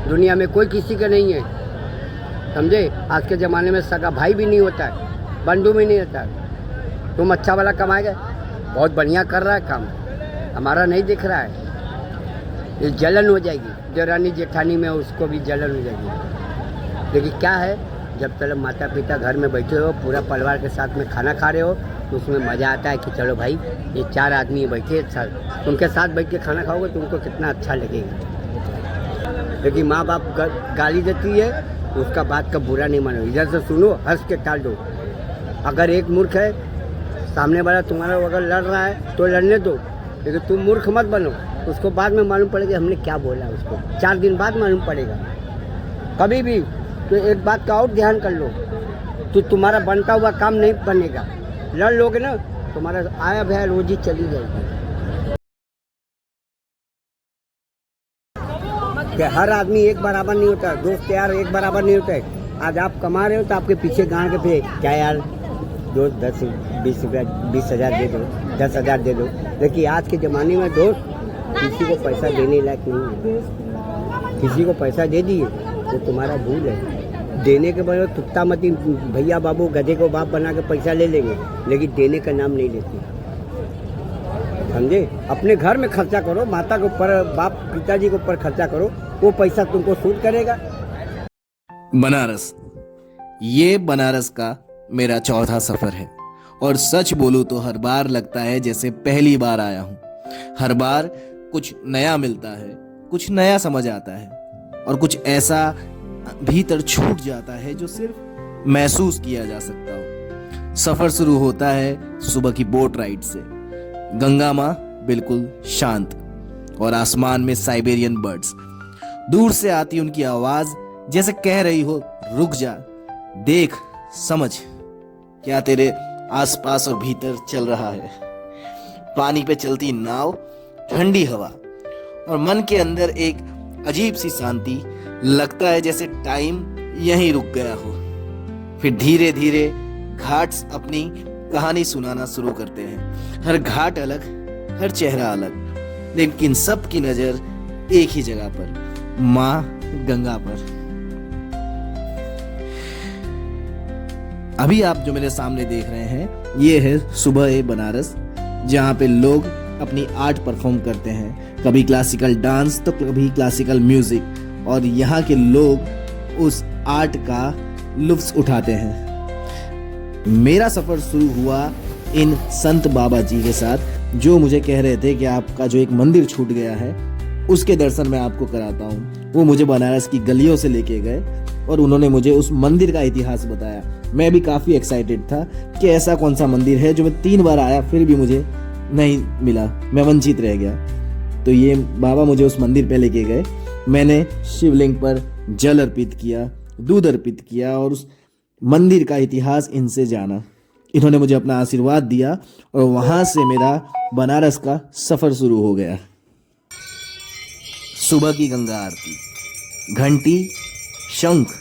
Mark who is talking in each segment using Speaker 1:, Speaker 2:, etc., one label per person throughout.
Speaker 1: दुनिया में कोई किसी का नहीं है, समझे। आज के ज़माने में सगा भाई भी नहीं होता है, बंधु भी नहीं होता है। तुम अच्छा वाला कमाएगा, बहुत बढ़िया कर रहा है काम, हमारा नहीं दिख रहा है। ये जलन हो जाएगी, देवरानी जेठानी में उसको भी जलन हो जाएगी। लेकिन क्या है, जब तक माता पिता घर में बैठे हो, पूरा परिवार के साथ में खाना खा रहे हो, तो उसमें मज़ा आता है कि चलो भाई ये 4 आदमी बैठे साथ, उनके साथ बैठ के खाना खाओगे तो उनको कितना अच्छा लगेगा। लेकिन माँ बाप गाली देती है तो उसका बात का बुरा नहीं मानो, इधर से सुनो, हंस के टाल दो। अगर एक मूर्ख है, सामने वाला तुम्हारा अगर लड़ रहा है तो लड़ने दो, लेकिन तुम मूर्ख मत बनो। उसको बाद में मालूम पड़ेगा हमने क्या बोला, उसको 4 दिन बाद मालूम पड़ेगा। कभी भी तो एक बात का और ध्यान कर लो, तो तुम्हारा बनता हुआ काम नहीं बनेगा। लड़ लोगे ना, तुम्हारा आया भया रोजी चली जाएगी। कि हर आदमी एक बराबर नहीं होता, दोस्त यार एक बराबर नहीं होता है। आज आप कमा रहे हो तो आपके पीछे गांड के पे क्या यार, दोस्त 10-20 रुपया 20,000 दे दो, 10,000 दे दो। लेकिन आज के ज़माने में दोस्त किसी को पैसा देने लायक नहीं है। किसी को पैसा दे दिए तो तुम्हारा भूल है। देने के बाद तुत्ता मती भैया बाबू गधे को बाप बना के पैसा ले लेंगे, लेकिन देने का नाम नहीं लेते, समझे। अपने घर में खर्चा करो, माता के ऊपर, बाप पिताजी के ऊपर खर्चा करो, वो पैसा तुमको सूट करेगा।
Speaker 2: बनारस, ये बनारस का मेरा चौथा सफर है और सच बोलूं तो हर बार लगता है जैसे पहली बार आया हूं। हर बार कुछ नया मिलता है, कुछ नया समझ आता है और कुछ ऐसा भीतर छूट जाता है जो सिर्फ महसूस किया जा सकता हो। सफर शुरू होता है सुबह की बोट राइड से। गंगा माँ बिल्कुल शांत और आसमान में साइबेरियन बर्ड्स। दूर से आती उनकी आवाज जैसे कह रही हो, रुक जा, देख, समझ क्या तेरे आसपास और भीतर चल रहा है। पानी पे चलती नाव, ठंडी हवा और मन के अंदर एक अजीब सी शांति। लगता है जैसे टाइम यहीं रुक गया हो। फिर धीरे धीरे घाट्स अपनी कहानी सुनाना शुरू करते हैं। हर घाट अलग, हर चेहरा अलग, लेकिन सब की नजर एक ही जगह पर, माँ गंगा पर। अभी आप जो मेरे सामने देख रहे हैं, ये है सुबह ए बनारस, जहाँ पे लोग अपनी आर्ट परफॉर्म करते हैं। कभी क्लासिकल डांस तो कभी क्लासिकल म्यूजिक, और यहाँ के लोग उस आर्ट का लुत्फ उठाते हैं। मेरा सफर शुरू हुआ इन संत बाबा जी के साथ, जो मुझे कह रहे थे कि आपका जो एक मंदिर छूट गया है उसके दर्शन मैं आपको कराता हूँ। वो मुझे बनारस की गलियों से लेके गए और उन्होंने मुझे उस मंदिर का इतिहास बताया। मैं भी काफ़ी एक्साइटेड था कि ऐसा कौन सा मंदिर है जो मैं 3 बार आया फिर भी मुझे नहीं मिला, मैं वंचित रह गया। तो ये बाबा मुझे उस मंदिर पे लेके गए। मैंने शिवलिंग पर जल अर्पित किया, दूध अर्पित किया और उस मंदिर का इतिहास इनसे जाना। इन्होंने मुझे अपना आशीर्वाद दिया और वहाँ से मेरा बनारस का सफ़र शुरू हो गया। सुबह की गंगा आरती, घंटी, शंख,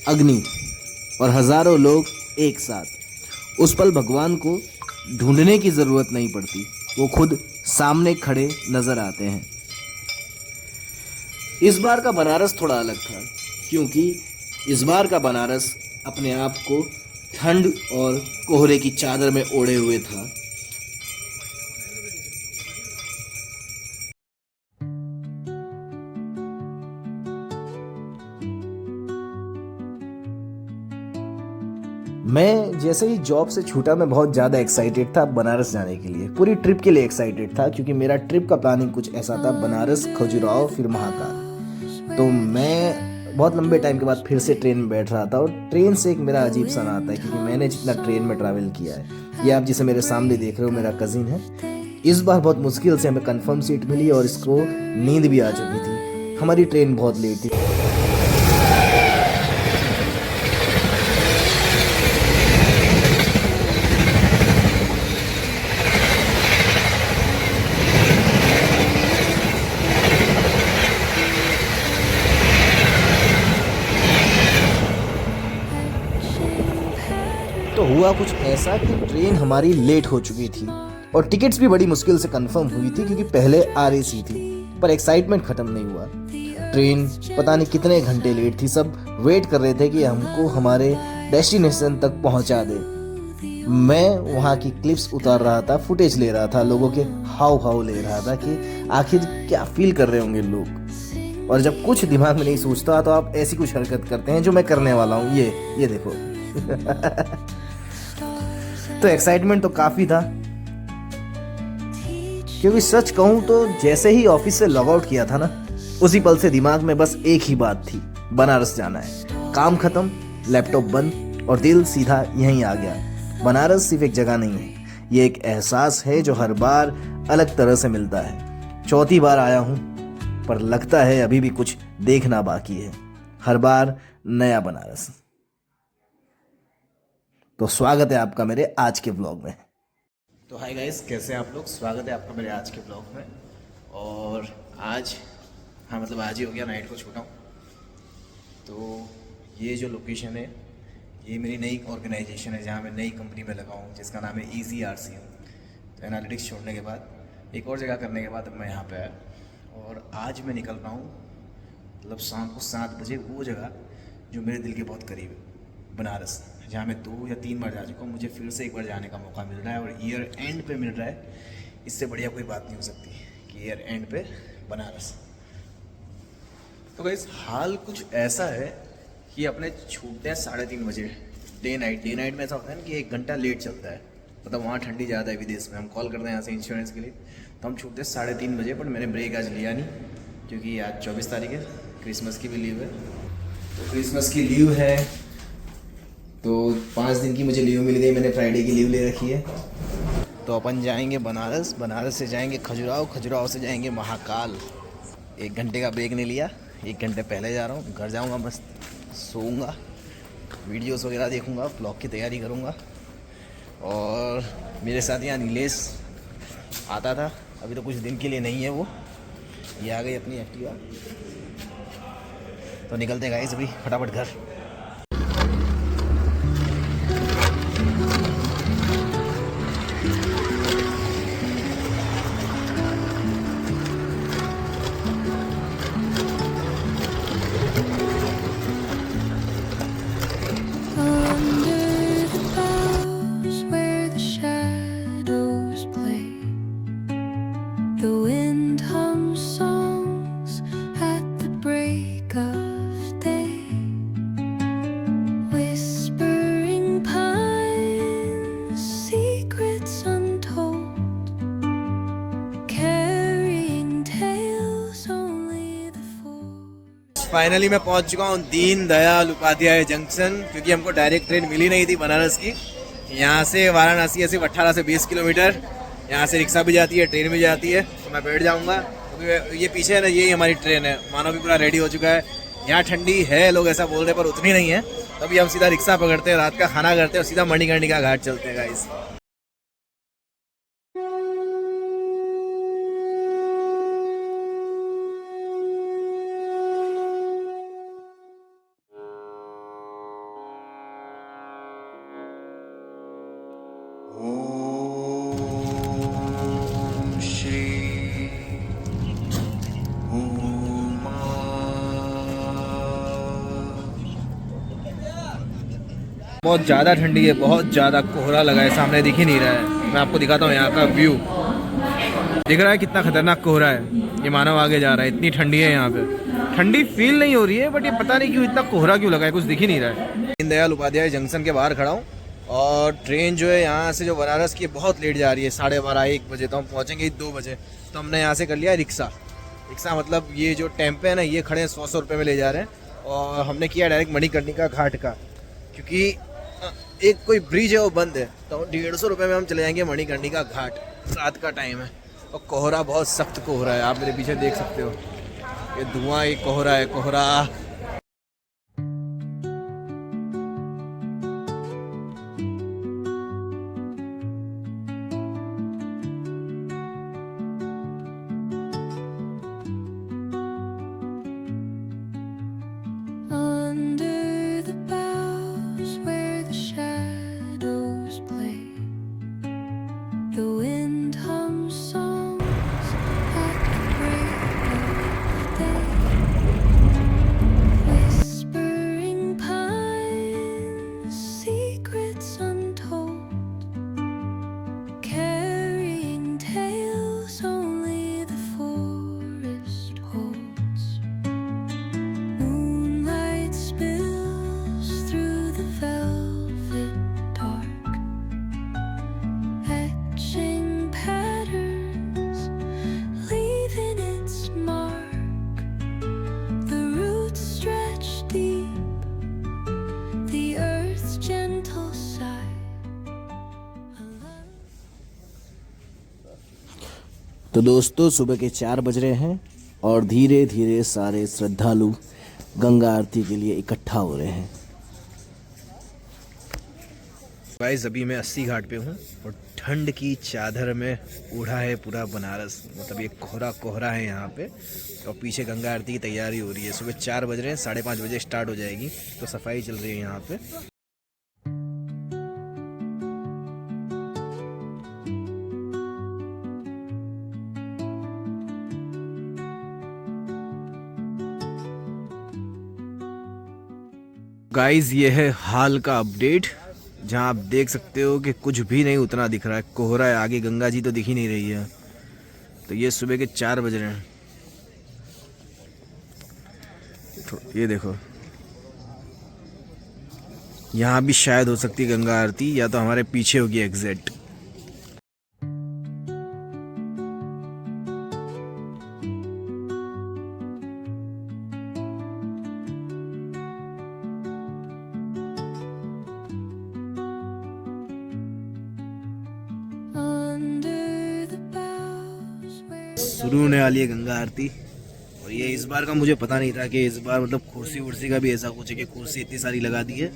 Speaker 2: अग्नि और हजारों लोग एक साथ। उस पल भगवान को ढूंढने की ज़रूरत नहीं पड़ती, वो खुद सामने खड़े नजर आते हैं। इस बार का बनारस थोड़ा अलग था, क्योंकि इस बार का बनारस अपने आप को ठंड और कोहरे की चादर में ओढ़े हुए था। मैं जैसे ही जॉब से छूटा, मैं बहुत ज़्यादा एक्साइटेड था बनारस जाने के लिए, पूरी ट्रिप के लिए एक्साइटेड था, क्योंकि मेरा ट्रिप का प्लानिंग कुछ ऐसा था, बनारस, खजुराहो, फिर महाकाल। तो मैं बहुत लंबे टाइम के बाद फिर से ट्रेन में बैठ रहा था और ट्रेन से एक मेरा अजीब सा नाता है, क्योंकि मैंने जितना ट्रेन में ट्रैवल किया है। ये आप जिसे मेरे सामने देख रहे हो मेरा कज़िन है। इस बार बहुत मुश्किल से हमें कंफर्म सीट मिली और इसको नींद भी आ चुकी थी। हमारी ट्रेन बहुत लेट थी। तो हुआ कुछ ऐसा कि ट्रेन हमारी लेट हो चुकी थी और टिकट्स भी बड़ी मुश्किल से कंफर्म हुई थी, क्योंकि पहले RAC थी, पर एक्साइटमेंट खत्म नहीं हुआ। ट्रेन पता नहीं कितने घंटे लेट थी। सब वेट कर रहे थे कि हमको हमारे डेस्टिनेशन तक पहुंचा दे। मैं वहाँ की क्लिप्स उतार रहा था, फुटेज ले रहा था, लोगों के हाव भाव ले रहा था कि आखिर क्या फील कर रहे होंगे लोग। और जब कुछ दिमाग में नहीं सोचता तो आप ऐसी कुछ हरकत करते हैं जो मैं करने वाला हूँ। ये देखो। तो एक्साइटमेंट तो काफ़ी था, क्योंकि सच कहूँ तो जैसे ही ऑफिस से लॉग आउट किया था ना, उसी पल से दिमाग में बस एक ही बात थी, बनारस जाना है। काम खत्म, लैपटॉप बंद और दिल सीधा यहीं आ गया। बनारस सिर्फ एक जगह नहीं है, ये एक एहसास है जो हर बार अलग तरह से मिलता है। चौथी बार आया हूँ, पर लगता है अभी भी कुछ देखना बाकी है। हर बार नया बनारस। तो स्वागत है आपका मेरे आज के ब्लॉग में। तो हाय गाइस, कैसे हैं आप लोग? स्वागत है आपका मेरे आज के ब्लॉग में। और आज मतलब आज ही हो गया, नाइट को छूटा हूँ। तो ये जो लोकेशन है, ये मेरी नई ऑर्गेनाइजेशन है जहाँ मैं नई कंपनी में लगा हूँ, जिसका नाम है EasyRCM। तो एनालिटिक्स छोड़ने के बाद, एक और जगह करने के बाद अब मैं यहाँ पे आया। और आज मैं निकल रहा हूँ मतलब शाम को 7 बजे, वो जगह जो मेरे दिल के बहुत करीब है, बनारस, जहाँ मैं 2 या 3 बार जा चुका हूँ। मुझे फिर से एक बार जाने का मौका मिल रहा है और ईयर एंड पे मिल रहा है। इससे बढ़िया कोई बात नहीं हो सकती कि ईयर एंड पे बनारस। तो गाइस, हाल कुछ ऐसा है कि अपने छूटते हैं 3:30 बजे। डे नाइट में ऐसा होता है ना कि 1 घंटा लेट चलता है। मतलब वहाँ ठंडी ज़्यादा है विदेश में। हम कॉल करते हैं यहाँ से इंश्योरेंस के लिए, तो हम छूटते हैं 3:30 बजे। पर मैंने ब्रेक आज लिया नहीं, क्योंकि आज 24 तारीख है, क्रिसमस की भी लीव है। तो क्रिसमस की लीव है तो 5 दिन की मुझे लीव मिल गई। मैंने फ्राइडे की लीव ले रखी है। तो अपन जाएंगे बनारस, बनारस से जाएंगे खजुराहो, खजुराहो से जाएंगे महाकाल। 1 घंटे का ब्रेक नहीं लिया, 1 घंटे पहले जा रहा हूँ। घर जाऊँगा, बस सोऊंगा, वीडियोस वगैरह देखूँगा, ब्लॉग की तैयारी करूँगा। और मेरे साथ यहाँ नीलेश आता था, अभी तो कुछ दिन के लिए नहीं है वो, ये आ गई अपनी एक्टिवा। तो निकलते हैं गाइस अभी फटाफट घर। फाइनली मैं पहुंच चुका हूँ दीन दयाल उपाध्याय जंक्शन, क्योंकि हमको डायरेक्ट ट्रेन मिली नहीं थी बनारस की। यहाँ से वाराणसी सिर्फ 18 से 20 किलोमीटर। यहाँ से रिक्शा भी जाती है, ट्रेन भी जाती है। तो मैं बैठ जाऊँगा, क्योंकि ये पीछे है ना, यही हमारी ट्रेन है। मानो भी पूरा रेडी हो चुका है। यहाँ ठंडी है, लोग ऐसा बोल रहे, पर उतनी नहीं है। तो अभी हम सीधा रिक्शा पकड़ते हैं, रात का खाना करते हैं और सीधा मणिकर्णिका घाट चलते हैं गाइस। बहुत ज़्यादा ठंडी है, बहुत ज़्यादा कोहरा लगा है, सामने दिख ही नहीं रहा है। मैं आपको दिखाता हूँ यहाँ का व्यू। दिख रहा है कितना खतरनाक कोहरा है। ये मानव आगे जा रहा है, इतनी ठंडी है यहाँ पे। ठंडी फील नहीं हो रही है, बट ये पता नहीं क्यों इतना कोहरा क्यों लगा है, कुछ दिख ही नहीं रहा है। दीनदयाल उपाध्याय जंक्शन के बाहर खड़ा हूँ और ट्रेन जो है यहाँ से जो बनारस की बहुत लेट जा रही है, 12:30-1 बजे। तो हम पहुँचेंगे 2 बजे। तो हमने यहाँ से कर लिया रिक्शा। मतलब ये जो टेम्पे है ना, ये खड़े 100 रुपये में ले जा रहे हैं। और हमने किया डायरेक्ट मणिकर्णिका घाट का, क्योंकि एक कोई ब्रिज है वो बंद है। तो 150 रुपये में हम चले जाएंगे मणिकर्णिका घाट। रात का टाइम है और कोहरा बहुत सख्त कोहरा है, आप मेरे पीछे देख सकते हो। ये धुआं, एक कोहरा है, कोहरा। तो दोस्तों सुबह के 4 बज रहे हैं और धीरे धीरे सारे श्रद्धालु गंगा आरती के लिए इकट्ठा हो रहे हैं। गाइस अभी मैं 80 घाट पे हूँ और ठंड की चादर में ओढ़ा है पूरा बनारस, मतलब ये कोहरा कोहरा है यहाँ पे। और पीछे गंगा आरती की तैयारी हो रही है। सुबह 4 बज रहे हैं, 5:30 बजे स्टार्ट हो जाएगी, तो सफाई चल रही है यहाँ पे। गाइस ये है हाल का अपडेट, जहां आप देख सकते हो कि कुछ भी नहीं उतना दिख रहा है, कोहरा है, आगे गंगा जी तो दिख ही नहीं रही है। तो ये सुबह के 4 बज रहे हैं। ये देखो यहाँ भी शायद हो सकती है गंगा आरती, या तो हमारे पीछे होगी एग्जैक्ट। शुरू होने वाली है गंगा आरती। और ये इस बार का मुझे पता नहीं था कि इस बार मतलब कुर्सी वुर्सी का भी ऐसा कुछ है कि कुर्सी इतनी सारी लगा दी है।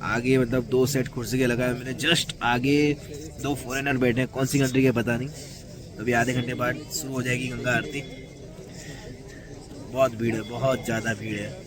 Speaker 2: आगे मतलब 2 सेट कुर्सी के लगाए मैंने, जस्ट आगे 2 फॉरेनर बैठे हैं, कौन सी कंट्री के पता नहीं। तो अभी आधे घंटे बाद शुरू हो जाएगी गंगा आरती। बहुत भीड़ है, बहुत ज़्यादा भीड़ है।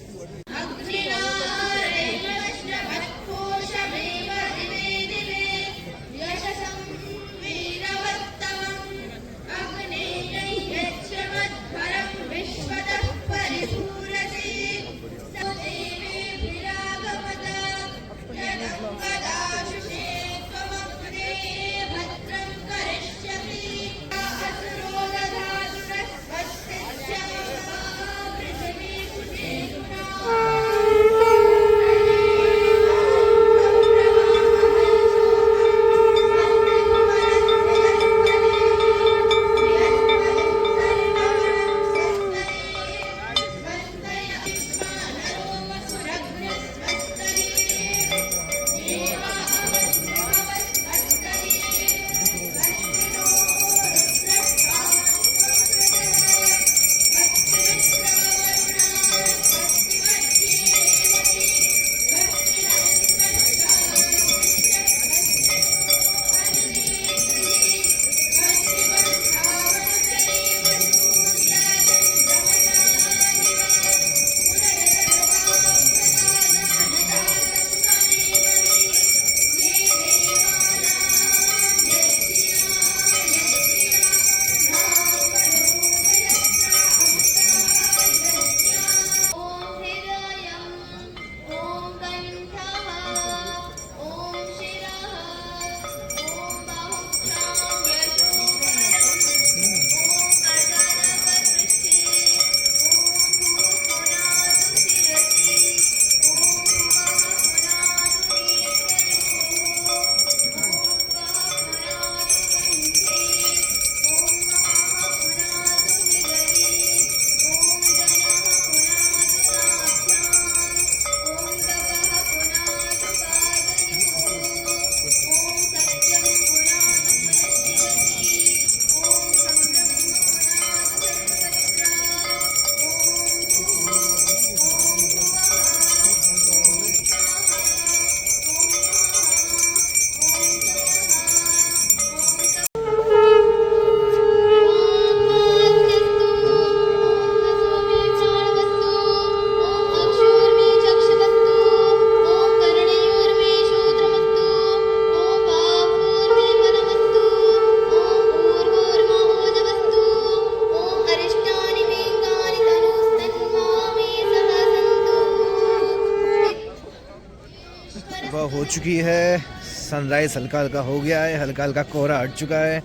Speaker 2: हो चुकी है सनराइज, हल्का हल्का हो गया है, हल्का हल्का कोहरा हट चुका है,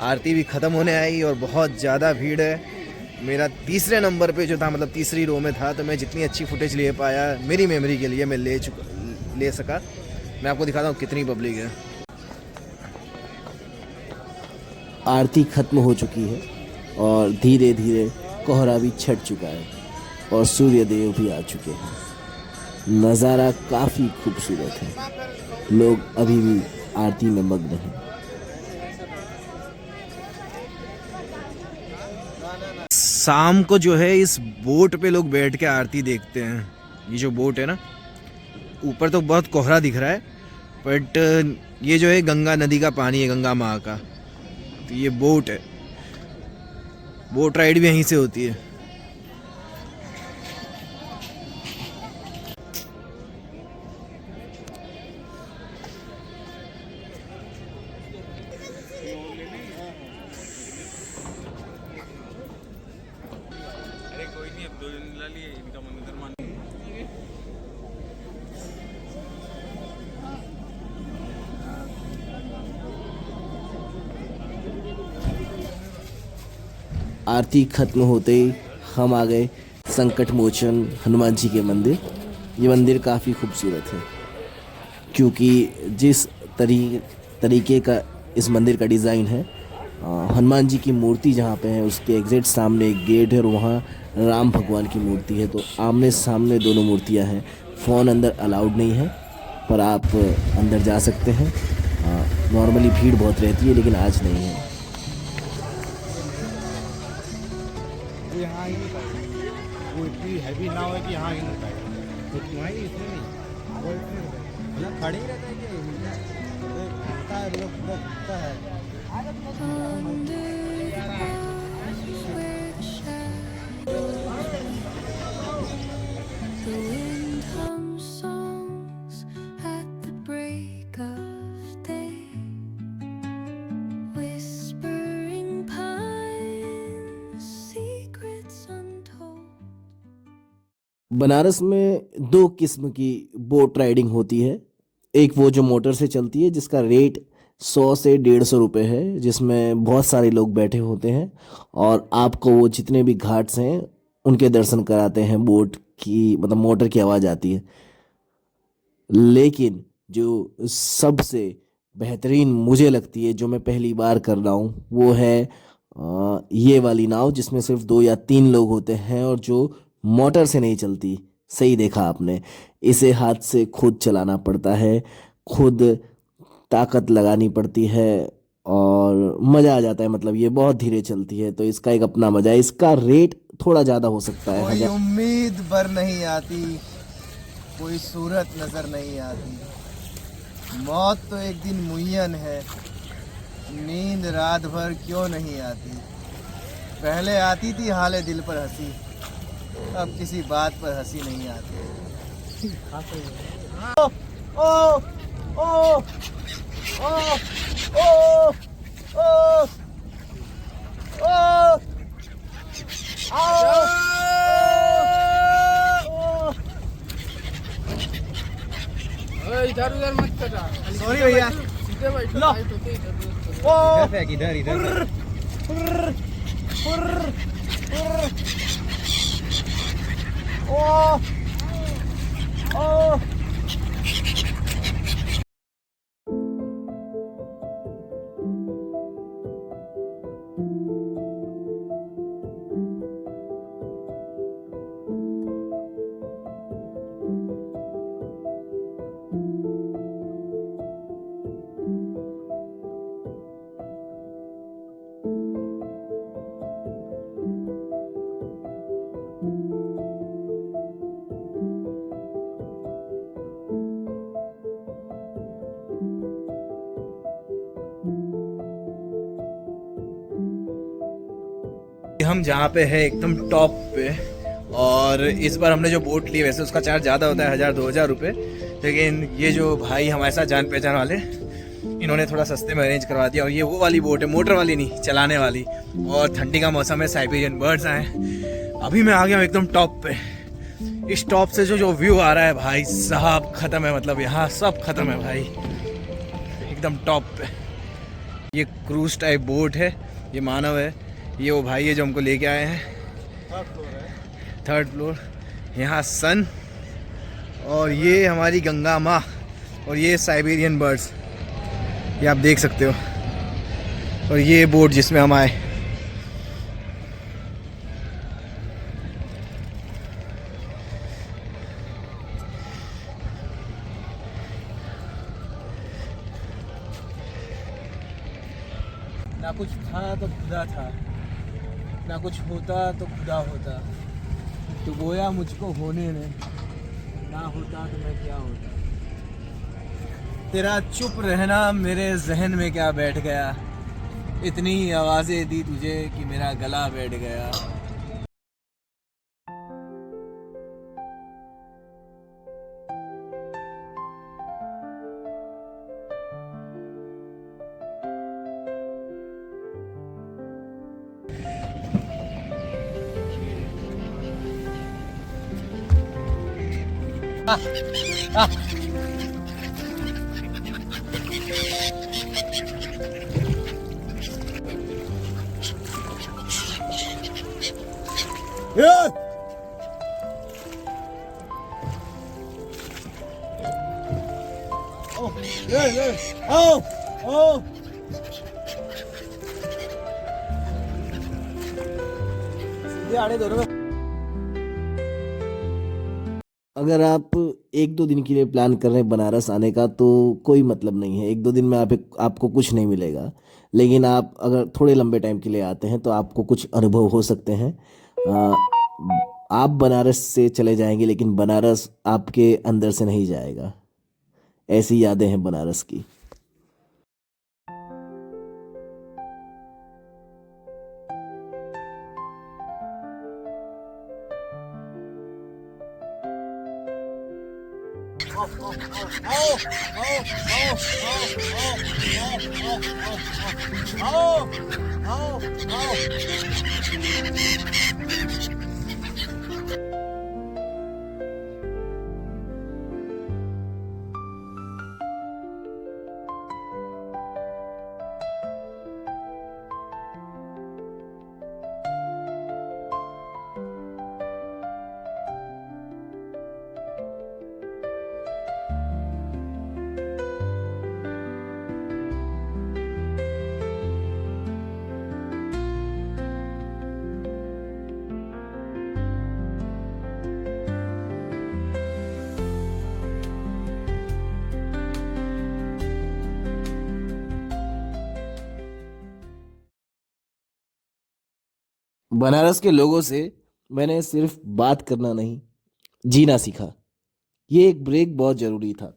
Speaker 2: आरती भी ख़त्म होने आई और बहुत ज़्यादा भीड़ है। मेरा तीसरे नंबर पे जो था, मतलब तीसरी रो में था, तो मैं जितनी अच्छी फुटेज ले पाया मेरी मेमोरी के लिए मैं ले सका। मैं आपको दिखाता हूँ कितनी पब्लिक है।
Speaker 3: आरती खत्म हो चुकी है और धीरे धीरे कोहरा भी छट चुका है और सूर्य देव भी आ चुके हैं। नज़ारा काफ़ी खूबसूरत है। लोग अभी भी आरती में मग्न हैं।
Speaker 2: शाम को जो है इस बोट पे लोग बैठ के आरती देखते हैं। ये जो बोट है ना, ऊपर तो बहुत कोहरा दिख रहा है, बट ये जो है गंगा नदी का पानी है, गंगा माँ का। तो ये बोट है, बोट राइड भी यहीं से होती है।
Speaker 3: आरती खत्म होते ही हम आ गए संकट मोचन हनुमान जी के मंदिर। ये मंदिर काफ़ी खूबसूरत है, क्योंकि जिस तरीके का इस मंदिर का डिज़ाइन है, हनुमान जी की मूर्ति जहाँ पे है उसके एग्जैक्ट सामने एक गेट है और वहाँ राम भगवान की मूर्ति है। तो आमने सामने दोनों मूर्तियाँ हैं। फ़ोन अंदर अलाउड नहीं है, पर आप अंदर जा सकते हैं। नॉर्मली भीड़ बहुत रहती है, लेकिन आज नहीं है।
Speaker 4: यहाँ ही वो इतनी हैवी नाव है कि यहाँ ही नहीं पाएगा। तो वहाँ ही इसमें नहीं, वो मतलब खड़े ही रहता है कि लगता है।
Speaker 3: बनारस में दो किस्म की बोट राइडिंग होती है। एक वो जो मोटर से चलती है, जिसका रेट 100 से 150 रुपये है, जिसमें बहुत सारे लोग बैठे होते हैं और आपको वो जितने भी घाट्स हैं उनके दर्शन कराते हैं। बोट की मतलब मोटर की आवाज़ आती है। लेकिन जो सबसे बेहतरीन मुझे लगती है, जो मैं पहली बार कर रहा हूँ, वो है ये वाली नाव, जिसमें सिर्फ 2 या 3 लोग होते हैं और जो मोटर से नहीं चलती। सही देखा आपने, इसे हाथ से खुद चलाना पड़ता है, खुद ताकत लगानी पड़ती है और मज़ा आ जाता है। मतलब ये बहुत धीरे चलती है, तो इसका एक अपना मज़ा है। इसका रेट थोड़ा ज़्यादा हो सकता है।
Speaker 5: कोई उम्मीद बर नहीं आती, कोई सूरत नजर नहीं आती। मौत तो एक दिन मुय्यन है, नींद रात भर क्यों नहीं आती। पहले आती थी हाले दिल पर हंसी, अब किसी बात पर हंसी नहीं आती। ओ ओ ओ ओ ओ ओ ओ
Speaker 1: इधर उधर मत करा।
Speaker 5: सॉरी भैया।
Speaker 1: सीधे बैठो,
Speaker 5: लो।
Speaker 1: लाइट होती है इधर।
Speaker 5: ओ इधर इधर ओ ओ
Speaker 2: हम जहाँ पे है एकदम टॉप पे, और इस बार हमने जो बोट ली, वैसे उसका चार्ज ज़्यादा होता है, 1000-2000 रुपये, लेकिन ये जो भाई हमारे साथ जान पहचान वाले, इन्होंने थोड़ा सस्ते में अरेंज करवा दिया। और ये वो वाली बोट है, मोटर वाली नहीं, चलाने वाली। और ठंडी का मौसम है, साइबेरियन बर्ड्स आए। अभी मैं आ गया हूँ एकदम टॉप पे। इस टॉप से जो व्यू आ रहा है भाई साहब, ख़त्म है। मतलब यहाँ सब खत्म है भाई, एकदम टॉप पे। ये क्रूज टाइप बोट है, ये मानव है, ये वो भाई है जो हमको लेके आए हैं। 3rd floor. यहाँ सन, और ये हमारी गंगा माँ, और ये साइबेरियन बर्ड्स, ये आप देख सकते हो। और ये बोट जिसमें हम आए,
Speaker 5: ना कुछ था तो खुदा था, ना कुछ होता तो खुदा होता, तो गोया मुझको होने ने, ना होता तो मैं क्या होता। तेरा चुप रहना मेरे जहन में क्या बैठ गया, इतनी आवाज़ें दी तुझे कि मेरा गला बैठ गया।
Speaker 3: अगर आप एक दो दिन के लिए प्लान कर रहे हैं बनारस आने का तो कोई मतलब नहीं है। एक दो दिन में आपको कुछ नहीं मिलेगा। लेकिन आप अगर थोड़े लंबे टाइम के लिए आते हैं तो आपको कुछ अनुभव हो सकते हैं। आ, आप बनारस से चले जाएंगे लेकिन बनारस आपके अंदर से नहीं जाएगा। ऐसी यादें हैं बनारस की। बनारस के लोगों से मैंने सिर्फ बात करना नहीं, जीना सीखा। ये एक ब्रेक बहुत ज़रूरी था।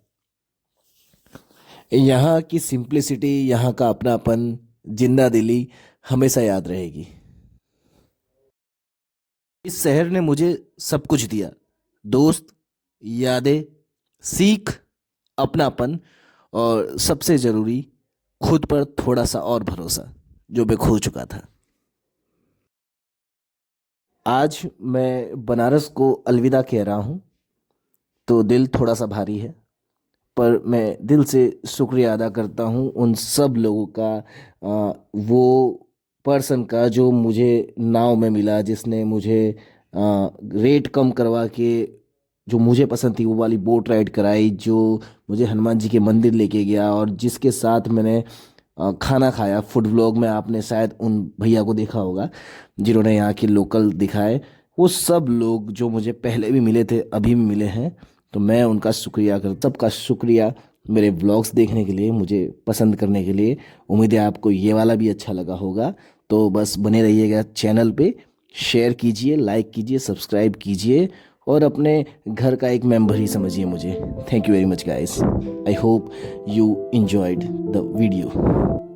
Speaker 3: यहाँ की सिंप्लिसिटी, यहाँ का अपनापन, जिंदा दिली हमेशा याद रहेगी। इस शहर ने मुझे सब कुछ दिया, दोस्त, यादें, सीख, अपनापन और सबसे ज़रूरी खुद पर थोड़ा सा और भरोसा, जो मैं खो चुका था। आज मैं बनारस को अलविदा कह रहा हूँ तो दिल थोड़ा सा भारी है, पर मैं दिल से शुक्रिया अदा करता हूँ उन सब लोगों का, वो पर्सन का जो मुझे नाव में मिला, जिसने मुझे रेट कम करवा के जो मुझे पसंद थी वो वाली बोट राइड कराई, जो मुझे हनुमान जी के मंदिर लेके गया और जिसके साथ मैंने खाना खाया। फूड व्लॉग में आपने शायद उन भैया को देखा होगा जिन्होंने यहाँ के लोकल दिखाए। वो सब लोग जो मुझे पहले भी मिले थे, अभी भी मिले हैं, तो मैं उनका शुक्रिया सबका शुक्रिया मेरे व्लॉग्स देखने के लिए, मुझे पसंद करने के लिए। उम्मीद है आपको ये वाला भी अच्छा लगा होगा। तो बस बने रहिएगा चैनल पे, शेयर कीजिए, लाइक कीजिए, सब्सक्राइब कीजिए और अपने घर का एक मेंबर ही समझिए मुझे। Thank you very much guys. I hope you enjoyed the video.